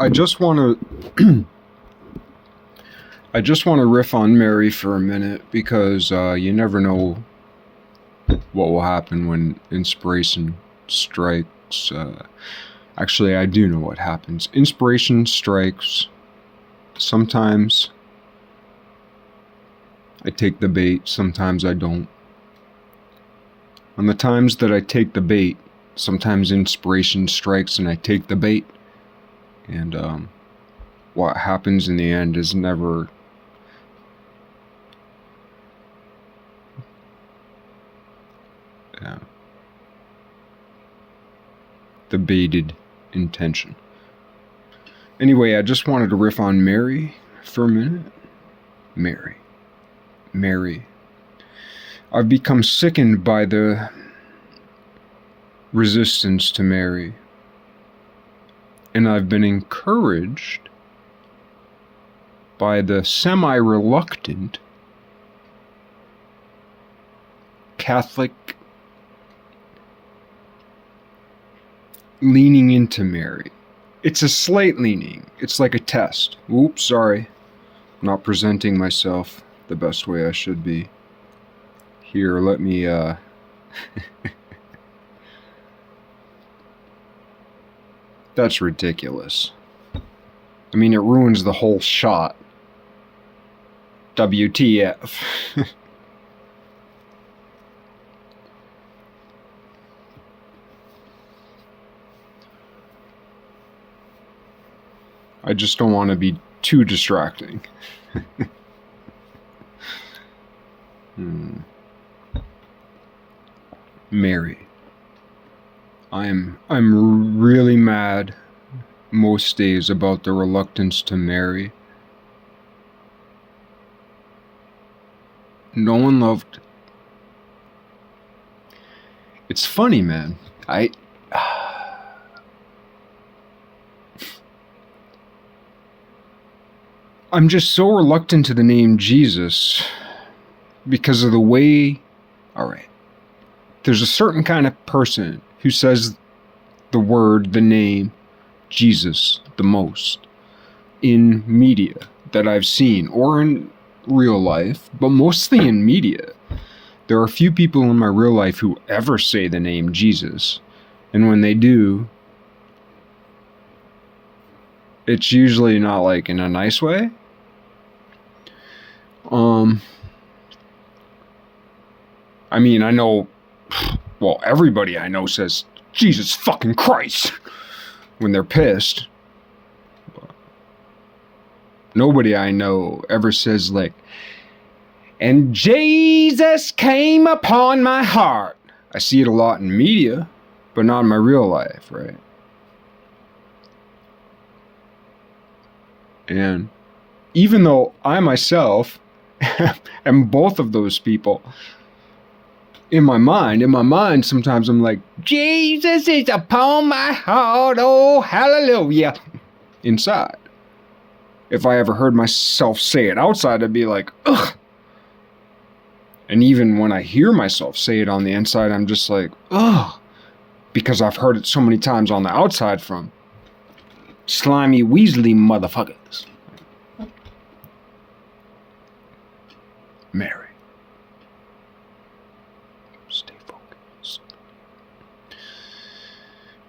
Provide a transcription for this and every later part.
I just want to I just want to riff on Mary for a minute because you never know what will happen when inspiration strikes. Actually, I do know what happens. Inspiration strikes. Sometimes I take the bait, sometimes I don't. On the times that I take the bait, sometimes inspiration strikes and I take the bait. And what happens in the end is never the baited intention. Anyway, I just wanted to riff on Mary for a minute. Mary. I've become sickened by the resistance to Mary. And I've been encouraged by the semi-reluctant Catholic leaning into Mary. It's a slight leaning. It's like a test. Oops, sorry. I'm not presenting myself the best way I should be. Here, let me, That's ridiculous. I mean, it ruins the whole shot. WTF. I just don't want to be too distracting. Mary. I'm really mad most days about the reluctance to marry. No one loved. It's funny, man. I'm just so reluctant to the name Jesus because of the way. All right. There's a certain kind of person who says the name Jesus the most in media that I've seen, or in real life, but mostly in media. There are a few people in my real life who ever say the name Jesus, and when they do, it's usually not like in a nice way. I mean, I know, well, everybody I know says Jesus fucking Christ when they're pissed. But nobody I know ever says like, and Jesus came upon my heart. I see it a lot in media, but not in my real life, right? And even though I myself am both of those people, in my mind, sometimes I'm like, Jesus is upon my heart, oh hallelujah, inside. If I ever heard myself say it outside, I'd be like, ugh. And even when I hear myself say it on the inside, I'm just like, ugh, because I've heard it so many times on the outside from slimy Weasley motherfuckers. Mary. Stay focused.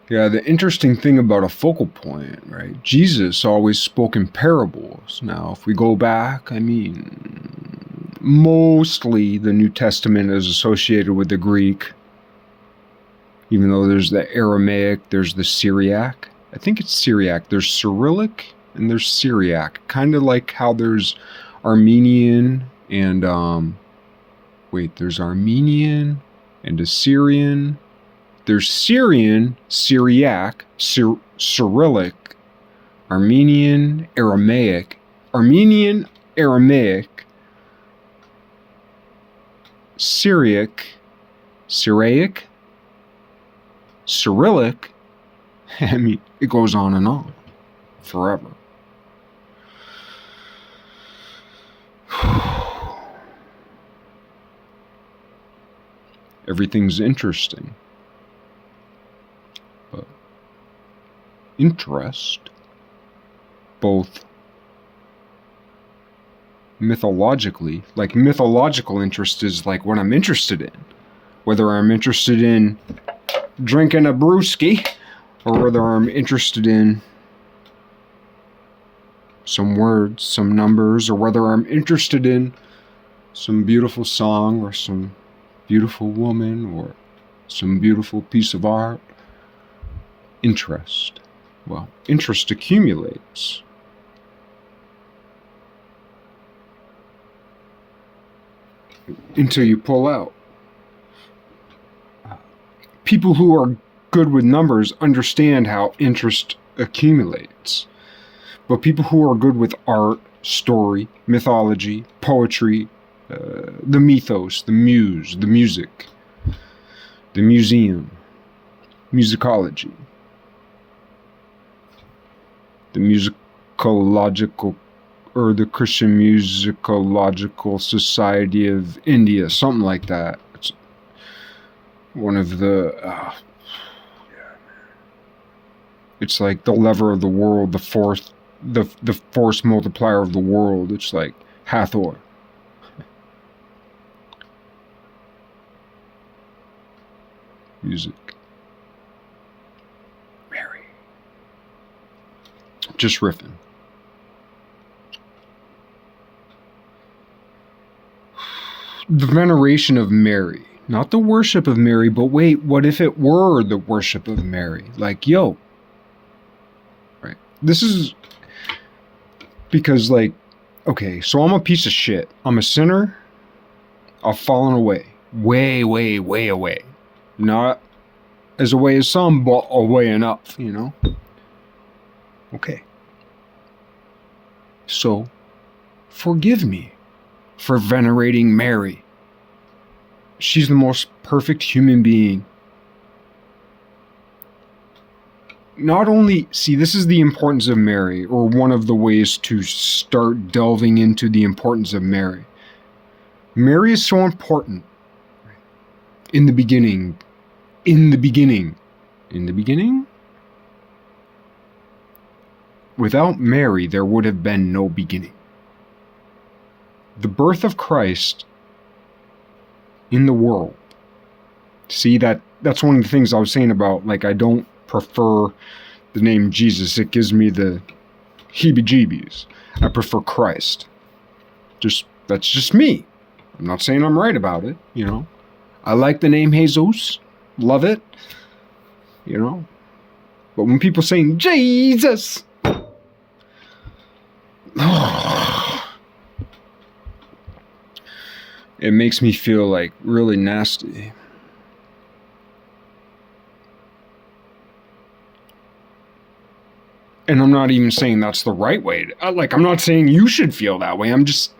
Yeah, the interesting thing about a focal point, right? Jesus always spoke in parables. Now, if we go back, I mean, mostly the New Testament is associated with the Greek, even though there's the Aramaic, there's the Syriac. I think it's Syriac. There's Cyrillic and there's Syriac. Kind of like how there's Armenian and, there's Armenian and Assyrian. There's Syrian, Syriac, Cyrillic, Armenian, Aramaic, Syriac, Cyrillic. I mean, it goes on and on forever. Everything's interesting. But interest both mythologically, like mythological interest is like what I'm interested in. Whether I'm interested in drinking a brewski or whether I'm interested in some words, some numbers, or whether I'm interested in some beautiful song or some beautiful woman or some beautiful piece of art. Interest. Well, interest accumulates. Until you pull out. People who are good with numbers understand how interest accumulates. But people who are good with art, story, mythology, poetry, the mythos, the muse, the music, the museum, musicology, the musicological, or the Christian Musicological Society of India, something like that. It's one of the, it's like the lever of the world, the force multiplier of the world. It's like Hathor. Music. Mary. Just riffing. The veneration of Mary. Not the worship of Mary, but wait, what if it were the worship of Mary? Like, yo. Right. This is because, like, okay, so I'm a piece of shit. I'm a sinner. I've fallen away. Way, way, way away. Not as away as some, but away enough, you know? Okay. So, forgive me for venerating Mary. She's the most perfect human being. Not only, see, this is the importance of Mary, or one of the ways to start delving into the importance of Mary. Mary is so important. In the beginning. Without Mary, there would have been no beginning. The birth of Christ in the world. See, that's one of the things I was saying about, like, I don't prefer the name Jesus. It gives me the heebie-jeebies. I prefer Christ. That's just me. I'm not saying I'm right about it, you know. I like the name Jesus. Love it. You know. But when people saying Jesus, it makes me feel like really nasty. And I'm not even saying that's the right way. I'm not saying you should feel that way. I'm just,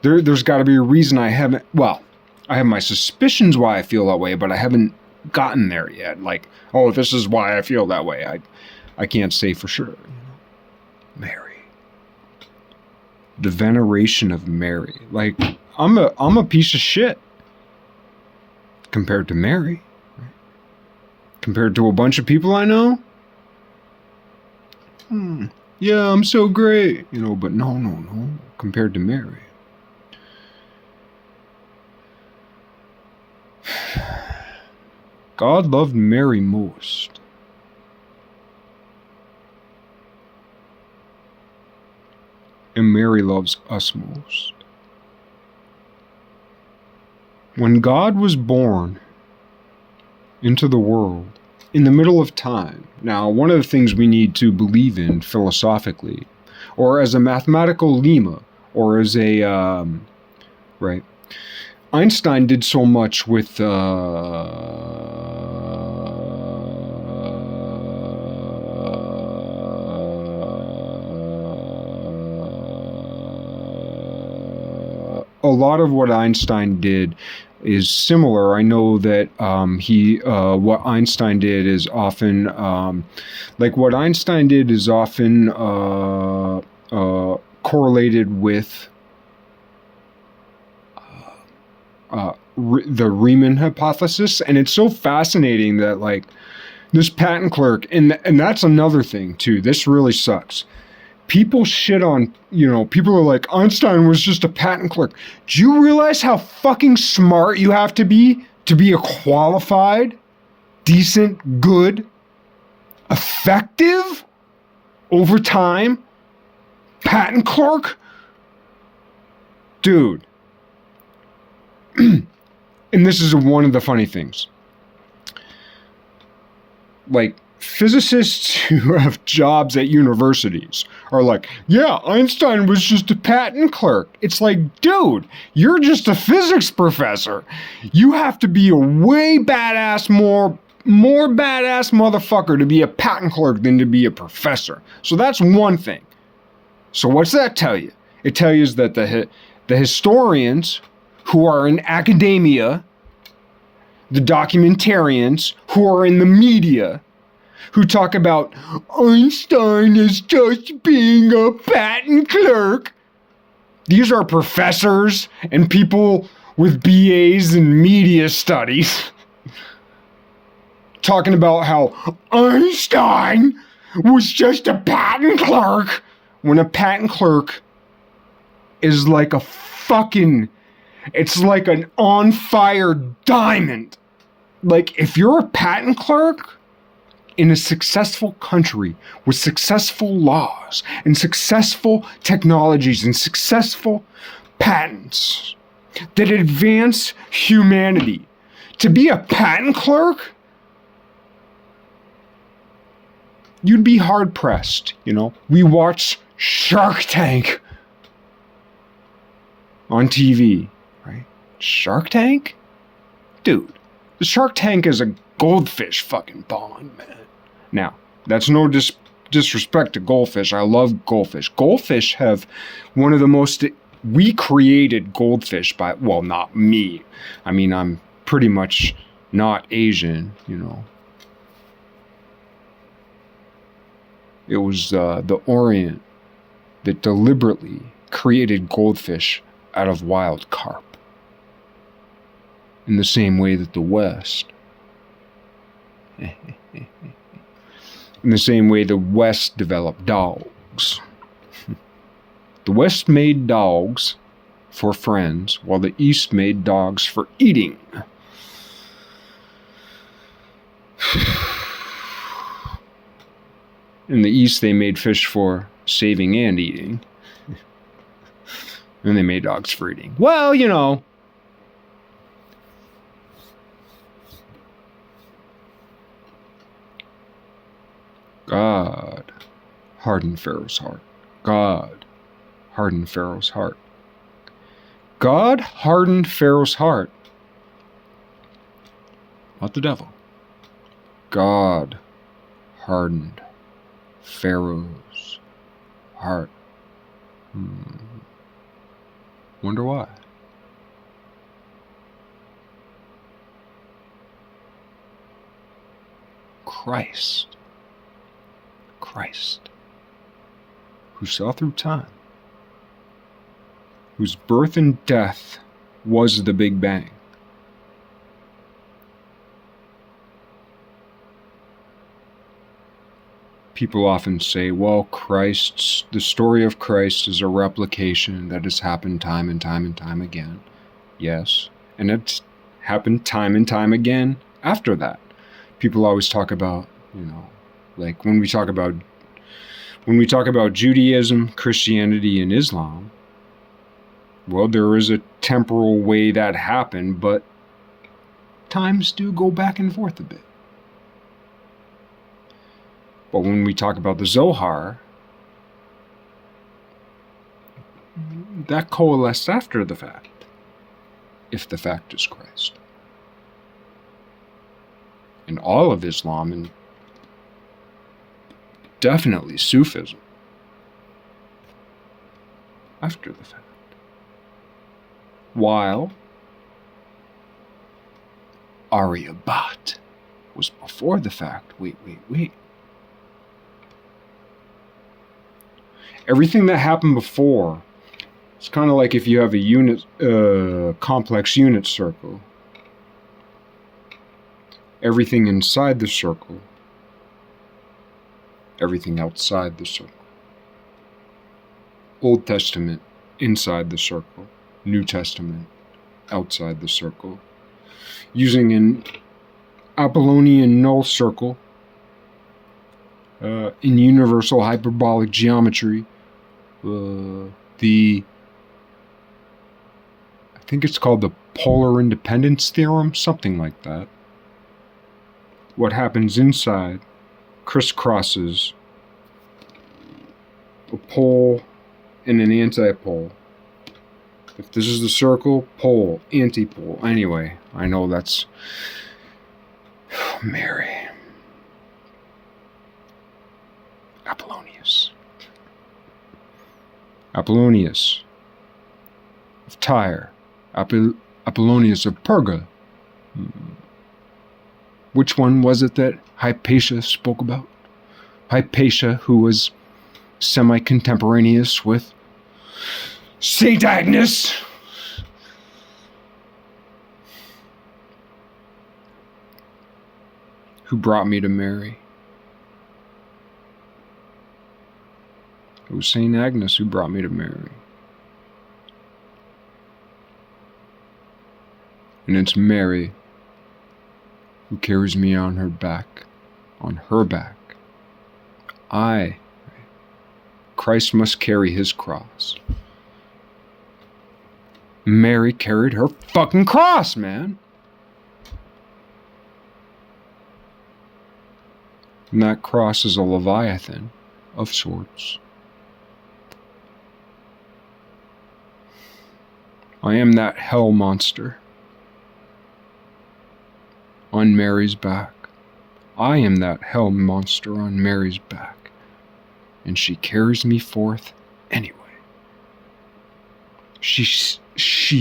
there's got to be a reason I haven't, well, I have my suspicions why I feel that way, but I haven't gotten there yet. Like, oh, this is why I feel that way. I can't say for sure. You know? Mary. The veneration of Mary. Like, I'm a piece of shit compared to Mary. Compared to a bunch of people I know. Yeah, I'm so great. You know, but no. Compared to Mary. God loved Mary most. And Mary loves us most. When God was born into the world, in the middle of time, now one of the things we need to believe in philosophically, or as a mathematical lemma, or as a, right, Einstein did so much with a lot of what Einstein did is similar. I know that what Einstein did is often what Einstein did is often correlated with the Riemann hypothesis, and it's so fascinating that, like, this patent clerk, and that's another thing too. This really sucks. People shit on, people are like, Einstein was just a patent clerk. Do you realize how fucking smart you have to be a qualified, decent, good, effective, over time patent clerk? Dude. And this is one of the funny things. Like, physicists who have jobs at universities are like, yeah, Einstein was just a patent clerk. It's like, dude, you're just a physics professor. You have to be a way badass, more badass motherfucker to be a patent clerk than to be a professor. So that's one thing. So what's that tell you? It tells you that the historians who are in academia, the documentarians who are in the media, who talk about Einstein is just being a patent clerk. These are professors and people with BAs in media studies talking about how Einstein was just a patent clerk, when a patent clerk is like a fucking, it's like an on fire diamond. Like, if you're a patent clerk in a successful country with successful laws and successful technologies and successful patents that advance humanity, to be a patent clerk, you'd be hard pressed, We watch Shark Tank on TV, right? Shark Tank? Dude, the Shark Tank is a goldfish fucking pond, man. Now, that's no disrespect to goldfish. I love goldfish. Goldfish have one of the most... We created goldfish by... Well, not me. I mean, I'm pretty much not Asian, It was the Orient that deliberately created goldfish out of wild carp. In the same way that the West... In the same way the West developed dogs. The West made dogs for friends, while the East made dogs for eating. In the East, they made fish for saving and eating. And they made dogs for eating. Well, God hardened Pharaoh's heart. God hardened Pharaoh's heart. God hardened Pharaoh's heart. Not the devil. God hardened Pharaoh's heart. Wonder why? Christ, who saw through time, whose birth and death was the Big Bang. People often say, well, the story of Christ is a replication that has happened time and time and time again. Yes, and it's happened time and time again after that. People always talk about, like when we talk about Judaism, Christianity, and Islam, well, there is a temporal way that happened, but times do go back and forth a bit. But when we talk about the Zohar, that coalesced after the fact, if the fact is Christ. And all of Islam, and definitely Sufism, after the fact. While Aryabhat was before the fact. Wait. Everything that happened before, it's kind of like if you have a complex unit circle. Everything inside the circle, everything outside the circle. Old Testament, inside the circle. New Testament, outside the circle. Using an Apollonian null circle in universal hyperbolic geometry, I think it's called the polar independence theorem, something like that. What happens inside crisscrosses a pole and an antipole. If this is the circle, pole, antipole. Anyway, I know that's Mary. Apollonius of Tyre, Apollonius of Perga. Which one was it that Hypatia spoke about? Hypatia, who was semi-contemporaneous with Saint Agnes. Who brought me to Mary. It was Saint Agnes who brought me to Mary. And it's Mary who carries me on her back. On her back. Christ must carry his cross. Mary carried her fucking cross, man. And that cross is a leviathan of sorts. I am that hell monster on Mary's back. I am that hell monster on Mary's back. And she carries me forth anyway. She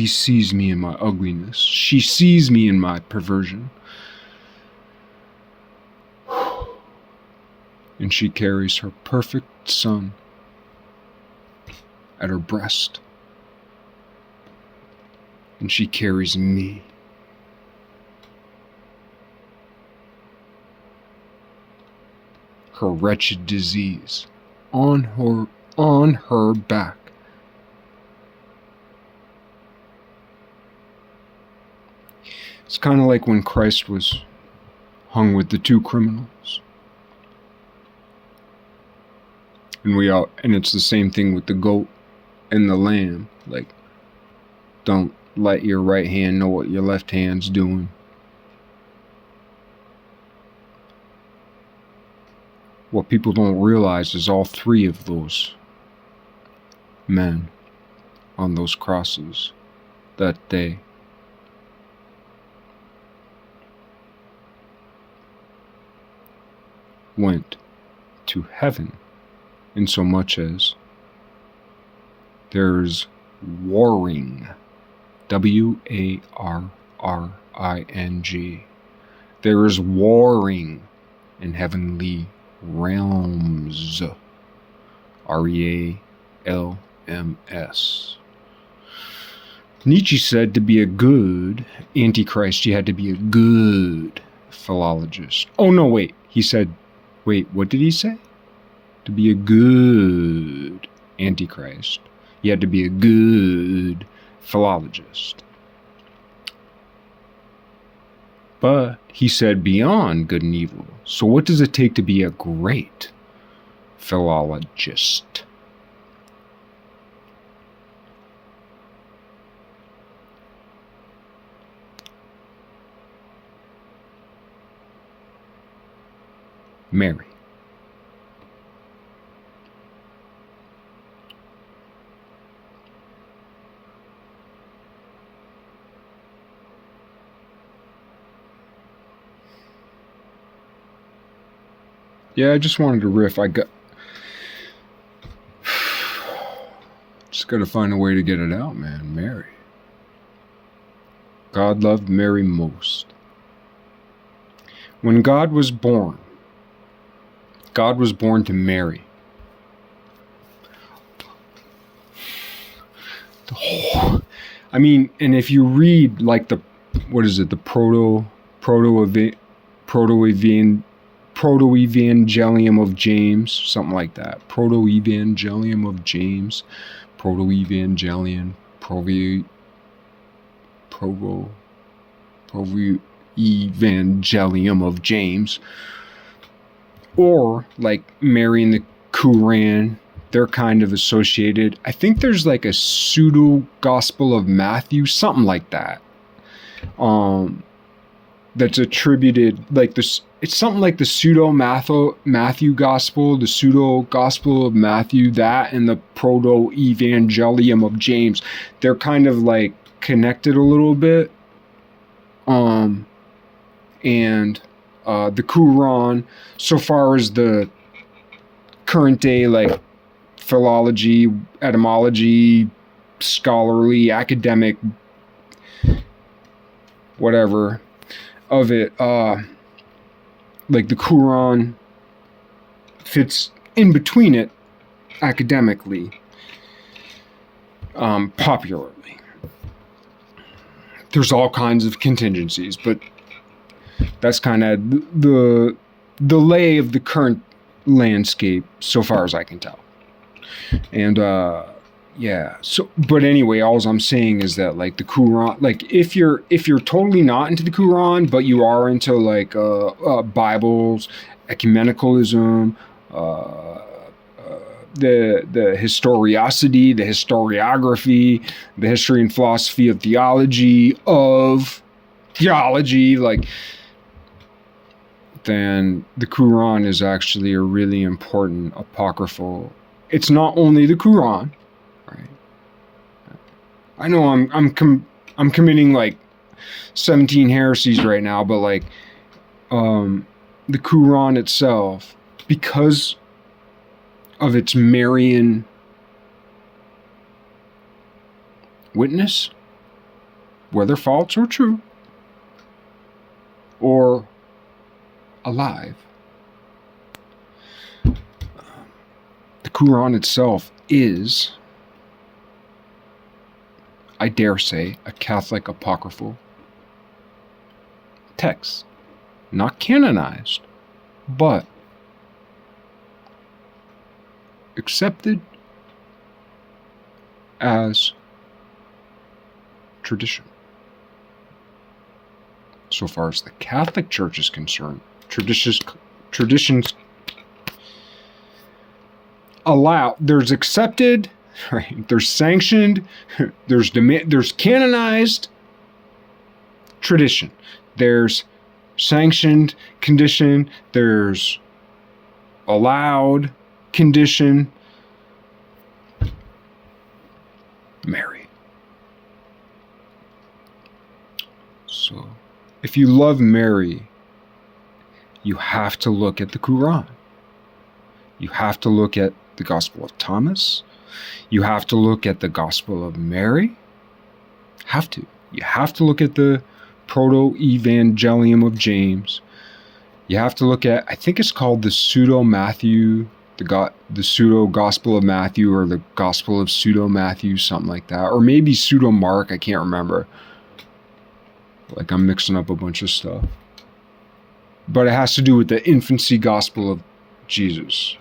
sees me in my ugliness. She sees me in my perversion. And she carries her perfect son at her breast. And she carries me. Her wretched disease on her back. It's kind of like when Christ was hung with the two criminals. And it's the same thing with the goat and the lamb. Like, don't let your right hand know what your left hand's doing. What people don't realize is all three of those men on those crosses that day went to heaven, in so much as there's warring, W-A-R-R-I-N-G. There is warring in heavenly realms, R-E-A-L-M-S. Nietzsche said to be a good Antichrist, you had to be a good philologist. Oh no, wait, what did he say? To be a good Antichrist, you had to be a good philologist. But he said beyond good and evil. So what does it take to be a great philologist? Mary. Yeah, I just wanted to riff. Just gotta find a way to get it out, man. Mary. God loved Mary most. When God was born to Mary. I mean, and if you read like the proto-evangelical Proto-Evangelium of James, something like that. Proto-Evangelium of James, Proto-Evangelion, Proto-Evangelium of James, or like Marian the Quran. They're kind of associated. I think there's like a pseudo Gospel of Matthew, something like that. That's attributed like this. It's something like the pseudo Matthew Gospel, the pseudo Gospel of Matthew, that and the Proto Evangelium of James. They're kind of like connected a little bit. And the Quran, so far as the current day like philology, etymology, scholarly, academic, whatever of it, like the Quran fits in between it academically, popularly. There's all kinds of contingencies, but that's kind of the lay of the current landscape so far as I can tell. And yeah, so but anyway, all I'm saying is that like the Quran, like if you're totally not into the Quran but you are into like Bibles, ecumenicalism, the historicity, the historiography, the history and philosophy of theology, like, then the Quran is actually a really important apocryphal. It's not only the Quran, right? I know I'm committing like 17 heresies right now, but like the Quran itself, because of its Marian witness, whether false or true, or alive, the Quran itself is, I dare say, a Catholic apocryphal text. Not canonized, but accepted as tradition. So far as the Catholic Church is concerned, traditions allow, there's accepted, right? There's sanctioned, there's canonized tradition. There's sanctioned condition, there's allowed condition. Mary. So, if you love Mary, you have to look at the Quran. You have to look at the Gospel of Thomas. You have to look at the Gospel of Mary. Have to. You have to look at the Proto-Evangelium of James. You have to look at, I think it's called the Pseudo-Matthew, the Pseudo-Gospel of Matthew, or the Gospel of Pseudo-Matthew, something like that. Or maybe Pseudo-Mark, I can't remember. Like I'm mixing up a bunch of stuff. But it has to do with the infancy gospel of Jesus.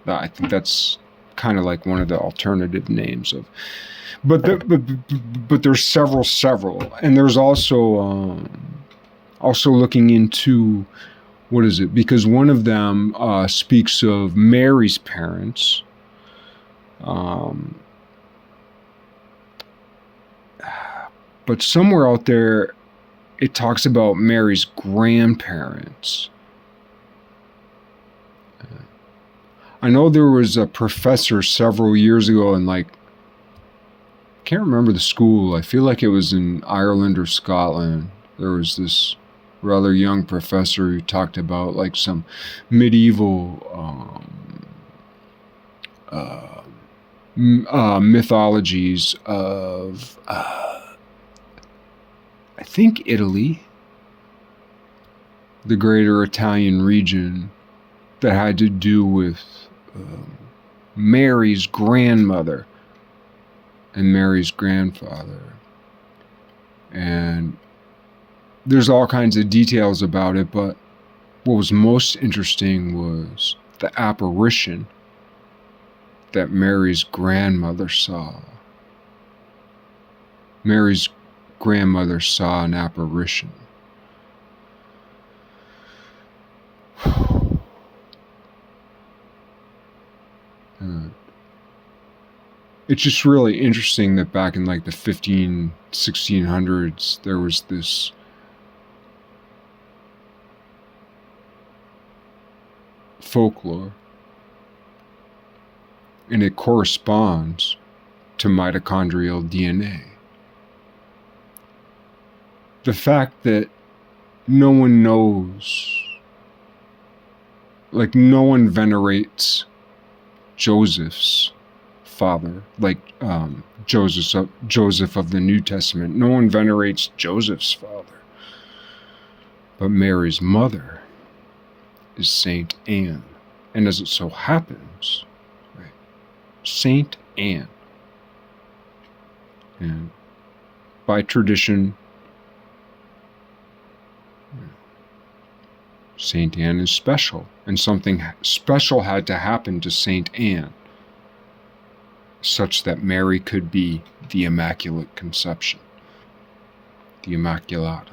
I think that's kind of like one of the alternative names of. But there's several, and there's also looking into, what is it? Because one of them speaks of Mary's parents. But somewhere out there, it talks about Mary's grandparents. I know there was a professor several years ago in I can't remember the school. I feel like it was in Ireland or Scotland. There was this rather young professor who talked about like some medieval mythologies of I think Italy, the greater Italian region, that had to do with Mary's grandmother and Mary's grandfather. And there's all kinds of details about it, but what was most interesting was the apparition that Mary's grandmother saw. Mary's grandmother saw an apparition. It's just really interesting that back in like the 1600s, there was this folklore, and it corresponds to mitochondrial DNA. The fact that no one knows, like no one venerates Joseph's father, like Joseph of the New Testament. No one venerates Joseph's father. But Mary's mother is Saint Anne. And as it so happens, right, Saint Anne, and by tradition, Saint Anne is special, and something special had to happen to Saint Anne such that Mary could be the Immaculate Conception, the Immaculata.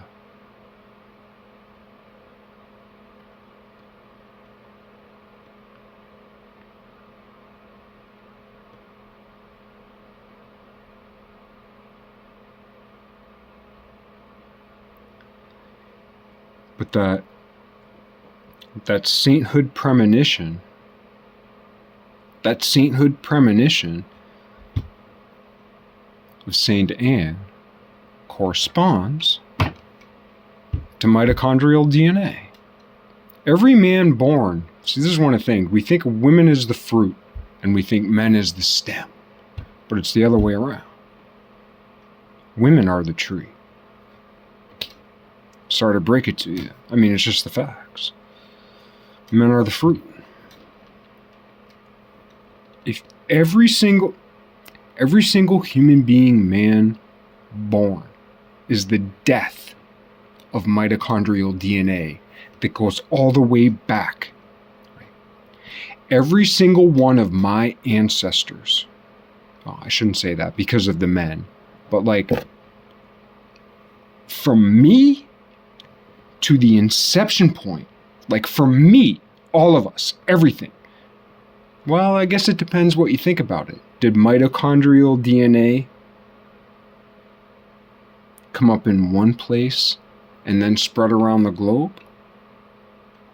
But that sainthood premonition of Saint Anne corresponds to mitochondrial DNA. Every man born, see, this is one of the things, we think of women as the fruit and we think men as the stem, but it's the other way around. Women are the tree. Sorry to break it to you. I mean, it's just the facts. Men are the fruit. If every single human being, man born, is the death of mitochondrial DNA that goes all the way back. Right? Every single one of my ancestors, I shouldn't say that because of the men, but like from me to the inception point, like from me, all of us, everything. Well, I guess it depends what you think about it. Did mitochondrial DNA come up in one place and then spread around the globe?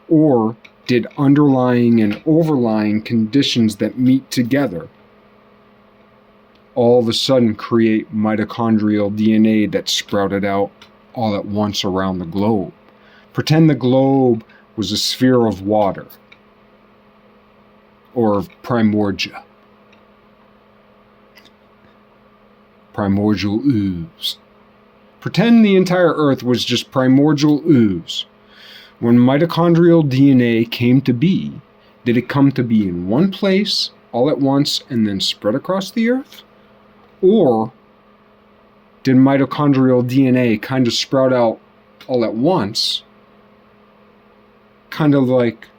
Or did underlying and overlying conditions that meet together all of a sudden create mitochondrial DNA that sprouted out all at once around the globe? Pretend the globe was a sphere of water or of primordia. Primordial ooze. Pretend the entire earth was just primordial ooze. When mitochondrial DNA came to be, did it come to be in one place all at once and then spread across the earth? Or did mitochondrial DNA kind of sprout out all at once, kind of like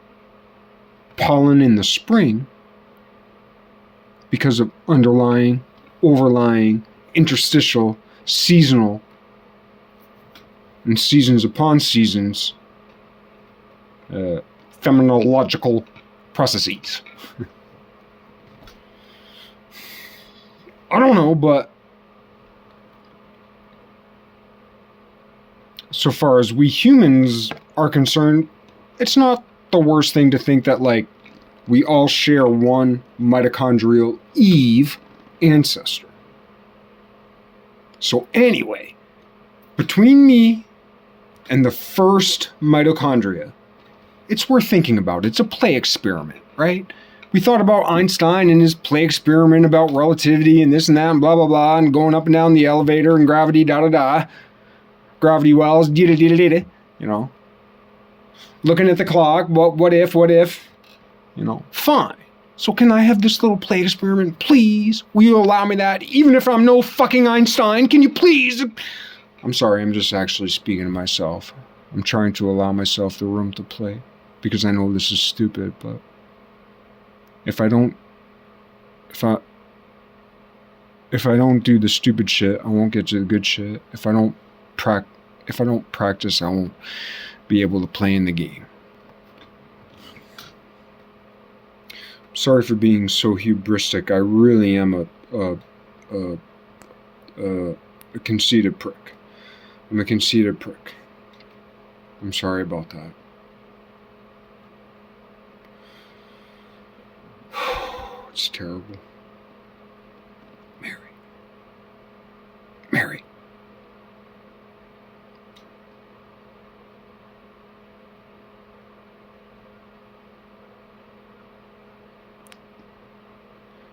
pollen in the spring, because of underlying, overlying, interstitial, seasonal, and seasons upon seasons phenomenological processes? I don't know, but so far as we humans are concerned, it's not the worst thing to think that, like, we all share one mitochondrial Eve ancestor. So anyway, between me and the first mitochondria, it's worth thinking about. It's a play experiment, right? We thought about Einstein and his play experiment about relativity and this and that and blah, blah, blah, and going up and down the elevator and gravity, da-da-da. Gravity wells, da-da-da-da-da, you know. Looking at the clock, what if, you know, fine. So can I have this little play experiment, please? Will you allow me that? Even if I'm no fucking Einstein, can you please? I'm sorry, I'm just actually speaking to myself. I'm trying to allow myself the room to play. because I know this is stupid, but if I don't do the stupid shit, I won't get to the good shit. If I don't practice, I won't be able to play in the game. Sorry for being so hubristic. I really am a conceited prick. I'm a conceited prick. I'm sorry about that. It's terrible.